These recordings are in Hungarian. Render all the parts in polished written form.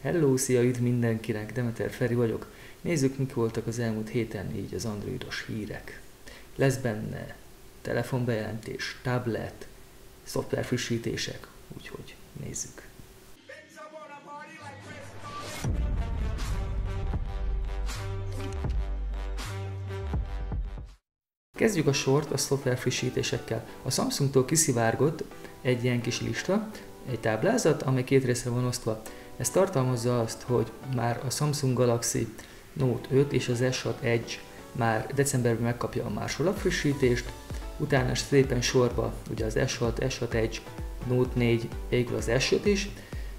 Hello, szia, üdv mindenkinek, Demeter Feri vagyok. Nézzük, mik voltak az elmúlt héten így az androidos hírek. Lesz benne telefonbejelentés, tablet, szoftverfrissítések, úgyhogy nézzük. Kezdjük a sort a szoftverfrissítésekkel. A Samsungtól kiszivárgott egy ilyen kis lista, egy táblázat, amely két részre van osztva. Ez tartalmazza azt, hogy már a Samsung Galaxy Note 5 és az S6 Edge már decemberben megkapja a második frissítést, utána szépen sorba ugye az S6, S6 Edge, Note 4, végül az S5 is,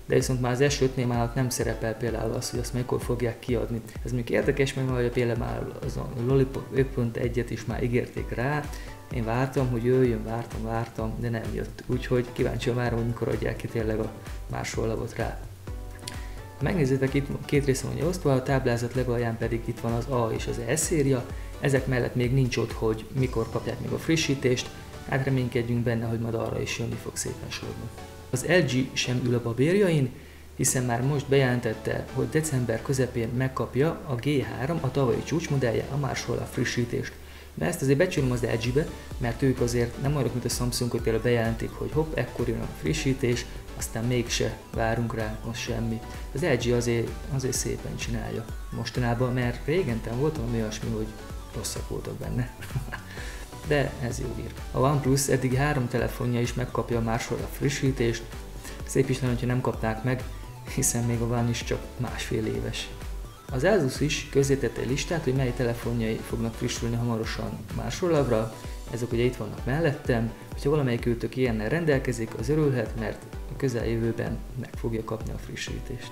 de viszont már az S5-nél már nem szerepel például az, hogy azt mikor fogják kiadni. Ez még érdekes, mert például már az a Lollipop 5.1-et is már ígérték rá, én vártam, hogy jöjjön, vártam, de nem jött. Úgyhogy kíváncsian várom, hogy mikor adják ki tényleg a másolat rá. Ha megnézzétek, itt két része van osztva, a táblázat legalján pedig itt van az A és az E széria. Ezek mellett még nincs ott, hogy mikor kapják meg a frissítést, hát reménykedjünk benne, hogy majd arra is jönni fog szépen sorban. Az LG sem ül a babérjain, hiszen már most bejelentette, hogy december közepén megkapja a G3, a tavalyi csúcsmodellje, a másolat frissítést. De ezt azért becsülöm az LG-be, mert ők azért nem olyanok, mint a Samsung, hogy például bejelentik, hogy hopp, ekkor jön a frissítés, aztán mégse várunk rá, most semmi. Az LG azért szépen csinálja mostanában, mert régen volt valami olyasmi, hogy rosszak voltak benne. De ez jó hír. A OnePlus eddig 3 telefonja is megkapja a másolat frissítést. Szép is lenne, hogyha nem kapták meg, hiszen még a One is csak másfél éves. Az Asus is közzétette egy listát, hogy mely telefonjai fognak frissülni hamarosan másolavra. Ezek ugye itt vannak mellettem, hogyha valamelyik őtök ilyennel rendelkezik, az örülhet, mert a közeljövőben meg fogja kapni a frissítést.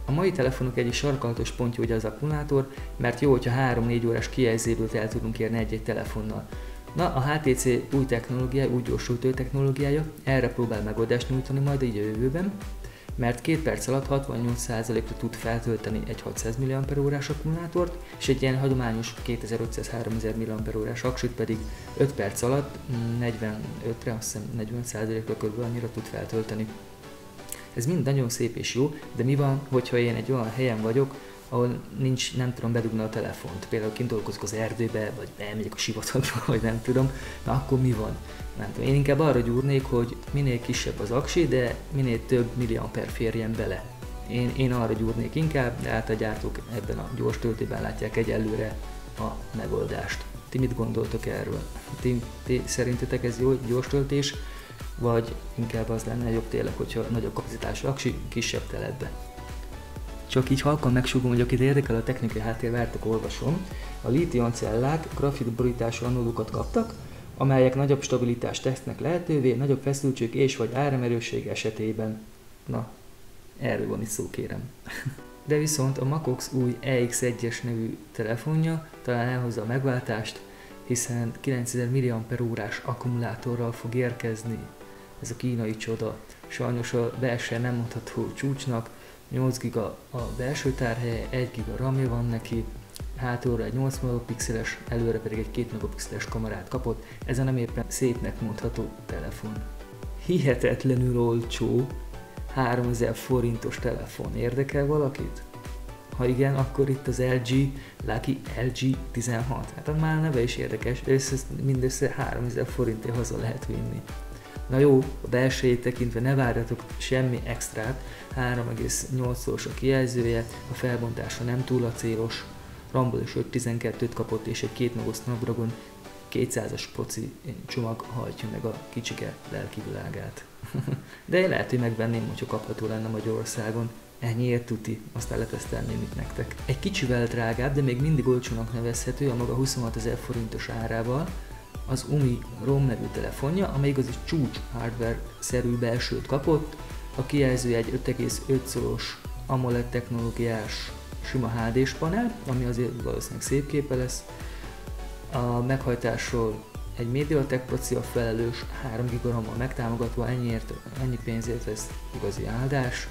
A mai telefonok egyik sarkalatos pontja ugye az akkumulátor, mert jó, hogyha 3-4 órás kijelzőből el tudunk érni egy-egy telefonnal. Na, a HTC új technológiája, új gyorsültő technológiája erre próbál megoldást nyújtani majd így a jövőben, mert 2 perc alatt 68%-ra tud feltölteni egy 600 mAh akkumulátort, és egy ilyen hagyományos 2500-3000 mAh aksit pedig 5 perc alatt 45-re, azt hiszem 40%-ra körülbelül annyira tud feltölteni. Ez mind nagyon szép és jó, de mi van, hogyha én egy olyan helyen vagyok, ahol nem tudom bedugni a telefont, például kint dolgozok az erdőbe, vagy elmegyek a sivatagba, vagy nem tudom, na akkor mi van? Nem tudom, én inkább arra gyúrnék, hogy minél kisebb az aksi, de minél több milliamper férjen bele. Én arra gyúrnék inkább, de hát a gyártók ebben a gyors töltőben látják egyelőre a megoldást. Ti mit gondoltok erről? Ti szerintetek ez jó gyors töltés, vagy inkább az lenne jobb tényleg, hogyha nagyobb kapacitású aksi, kisebb teletbe? Csak így halkan megsúgom, hogy akit érdekel a technikai háttér, vártok, olvasom. A lítium-cellák grafitborítású anódokat kaptak, amelyek nagyobb stabilitást tesznek lehetővé, nagyobb feszültség és vagy áramerősség esetében. Na, erről van itt szó, kérem. De viszont a Macox új EX1-es nevű telefonja talán elhozza a megváltást, hiszen 9000 mAh akkumulátorral fog érkezni. Ez a kínai csoda. Sajnos a belső nem mondható csúcsnak, 8 giga a belső tárhelye, 1 giga RAM-ja van neki, hátulra egy 8 megapixeles, előre pedig egy 2 megapixeles kamerát kapott, ez a nem éppen szépnek mondható telefon. Hihetetlenül olcsó, 3000 forintos telefon. Érdekel valakit? Ha igen, akkor itt az LG Lucky LG 16. Hát már neve is érdekes, de mindössze 3000 forintért haza lehet vinni. Na jó, a belsejét tekintve ne várjatok semmi extrát, 3,8-szoros a kijelzője, a felbontása nem túl acélos, RAM-ból is 512-t kapott és egy 2 megos Snapdragon 200-as proci csomag hajtja meg a kicsike lelkivilágát. De lehet, hogy megvenném, hogyha kapható lenne Magyarországon. Ennyiért tuti, aztán letesztelném itt nektek. Egy kicsivel drágább, de még mindig olcsónak nevezhető a maga 26 000 forintos árával, az Umi ROM nevű telefonja, amely igazi csúcs hardware-szerű belsőt kapott, a kijelzője egy 5,5-szoros AMOLED technológiás sima HD-s panel, ami azért valószínűleg szép képe lesz. A meghajtásról egy MediaTek proci a felelős, 3 GB RAM-mal megtámogatva, ennyi pénzért ez igazi áldás.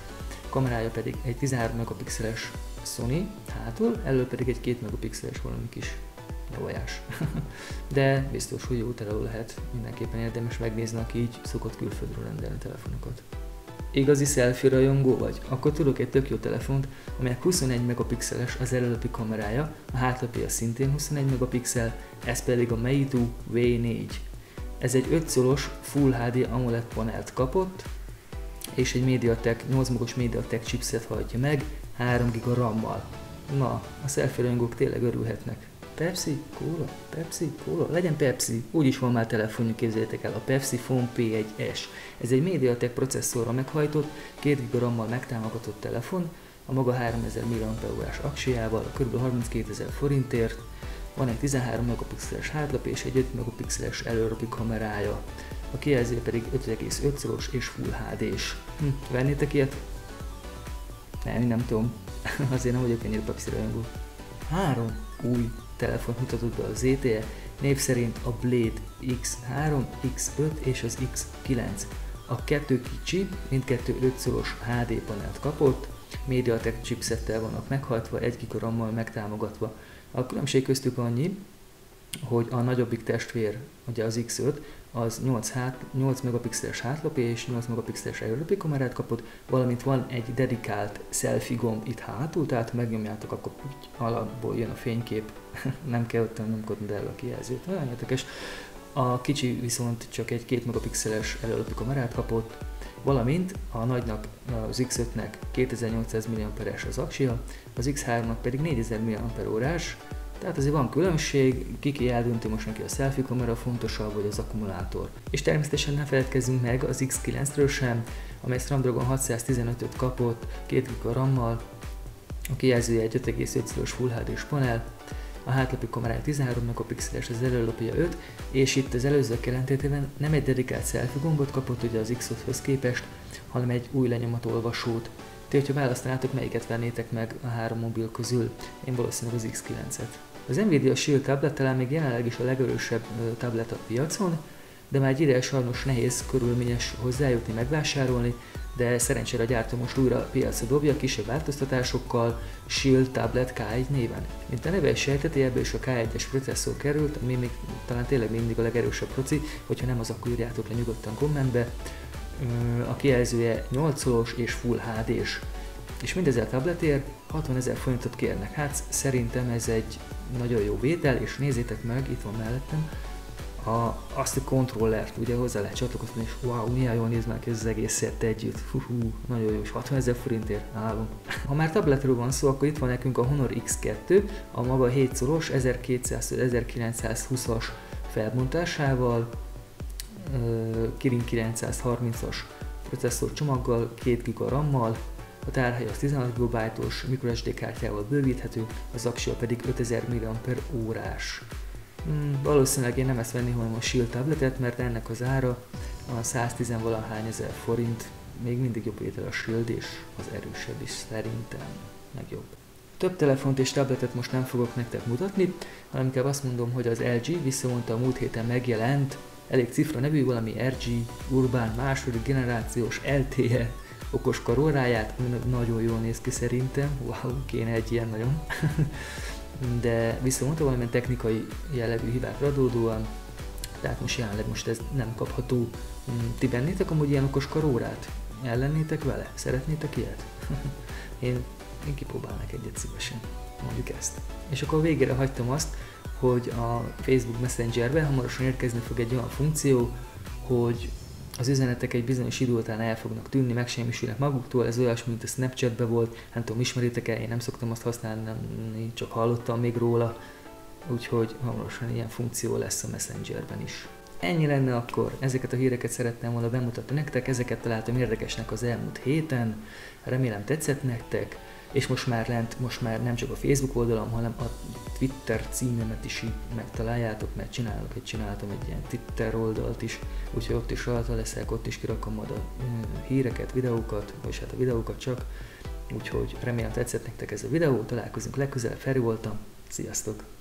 Kamerája pedig egy 13 megapixeles Sony hátul, elől pedig egy 2 megapixeles valami kis nyavajás. De biztos, hogy jó tele lehet, mindenképpen érdemes megnézni, aki így szokott külföldről rendelni telefonokat. Igazi selfie rajongó vagy? Akkor tudok egy tök jó telefont, amelyek 21 megapixeles az előlapi kamerája, a hátlapja szintén 21 megapixel, ez pedig a Meizu V4. Ez egy 5 szolos Full HD AMOLED panelt kapott, és egy MediaTek, 8 magos MediaTek chipset hajtja meg, 3 GB RAM-mal. Na, a selfie rajongók tényleg örülhetnek. Pepsi, Cola, legyen Pepsi, úgyis van már telefonjuk, képzeljétek el, a Pepsi Phone P1S. Ez egy MediaTek processzorra meghajtott, 2 GB RAM-mal megtámogatott telefon, a maga 3000 mAh aksiával, kb. 32 000 forintért, van egy 13 megapixeles hátlap és egy 5 megapixeles előlapi kamerája. A kijelző pedig 5,5-szoros és Full HD-s. Vennétek ilyet? Nem tudom. Azért nem vagyok ennyire Pepsi rajongó. 3 új telefont mutatott be a ZTE, név szerint a Blade X3, X5 és az X9. A kettő kicsi, mindkettő 5-szoros HD panelt kapott, MediaTek chipsettel vannak meghajtva, 1 GB RAM-mal megtámogatva. A különbség köztük annyi, hogy a nagyobbik testvér, ugye az X5, az 8 megapixeles hátlap és 8 megapixeles előlapi kamerát kapott, valamint van egy dedikált selfie gomb itt hátul, tehát ha megnyomjátok, akkor úgy alapból jön a fénykép, nem kell ott nyomkodni el a kijelzőt, nagyon érdekes. A kicsi viszont csak egy 2 megapixeles előlapi kamerát kapott, valamint a nagynak, az X5-nek 2800 mAh az aksia, az X3-nak pedig 4000 mAh, tehát azért van különbség, ki eldönti most neki a selfie kamera fontosabb, vagy az akkumulátor. És természetesen ne feledkezzünk meg az X9-ről sem, amely Snapdragon 615-öt kapott, 2 GB RAM-mal, a kijelzője egy 5,5-szoros Full HD-s panel, a hátlapi kamerája 13 megapixeles, az előlapja 5, és itt az előzők ellentétében nem egy dedikált selfie gombot kapott ugye az X5-höz képest, hanem egy új lenyomatolvasót. Ti, hogyha választanátok, melyiket vennétek meg a 3 mobil közül? Én valószínűleg az X9-et. Az Nvidia Shield tablet talán még jelenleg is a legerősebb tablet a piacon, de már egy ideje sajnos nehéz, körülményes hozzájutni, megvásárolni, de szerencsére a gyártó most újra piacra dobja kisebb változtatásokkal, Shield Tablet K1 néven. Mint a neve is sejteti, ebből is a K1-es processzor került, ami még talán tényleg mindig a legerősebb proci, hogyha nem az, akkor írjátok le nyugodtan kommentbe. A kijelzője 8 szoros és Full HD-s. És mindezzel a tabletért 60 000 forintot kérnek. Hát szerintem ez egy nagyon jó vétel, és nézzétek meg, itt van mellettem, azt a kontrollert, ugye hozzá lehet csatlakozni, és wow, milyen jól néz meg ez az egész szert együtt. Nagyon jó, és 60 000 forintért állunk. Ha már tabletről van szó, akkor itt van nekünk a Honor X2, a maga 7 szoros 1200-1920-as felbontásával, Kirin 930-as processzor csomaggal, 2 GB RAM-mal, a tárhely az 16 GB-os microSD kártyával bővíthető, az aksia pedig 5000 mAh. Valószínűleg én nem ezt venni, hanem a Shield tabletet, mert ennek az ára a 110-valahány ezer forint, még mindig jobb vétel a Shield, és az erősebb is szerintem, meg jobb. Több telefont és tabletet most nem fogok nektek mutatni, hanem inkább azt mondom, hogy az LG visszavonta a múlt héten megjelent, elég cifra nevű valami RG Urban második generációs LTE okos karóráját, ami nagyon jól néz ki szerintem, wow, kéne egy ilyen nagyon, de visszamondta valamilyen technikai jellegű hibákra adódóan, tehát jelenleg ez nem kapható. Ti vennétek amúgy ilyen okos karórát? Ellennétek vele? Szeretnétek ilyet? Én kipróbálnak egyet szívesen, mondjuk ezt. És akkor végére hagytam azt, hogy a Facebook Messengerben hamarosan érkezni fog egy olyan funkció, hogy az üzenetek egy bizonyos idő után el fognak tűnni, megsemmisülnek maguktól, ez olyasmi, mint a Snapchatben volt, nem tudom, ismeritek-e, én nem szoktam azt használni, csak hallottam még róla, úgyhogy hamarosan ilyen funkció lesz a Messengerben is. Ennyi lenne akkor, ezeket a híreket szerettem volna bemutatni nektek, ezeket találtam érdekesnek az elmúlt héten, remélem tetszett nektek, és most már nem csak a Facebook oldalam, hanem a Twitter címemet is így megtaláljátok, mert csináltam egy ilyen Twitter oldalt is, úgyhogy ott is rajta leszek, ott is kirakom majd a híreket, videókat, vagy hát a videókat csak, úgyhogy remélem tetszett nektek ez a videó, találkozunk legközelebb, Feri voltam, sziasztok!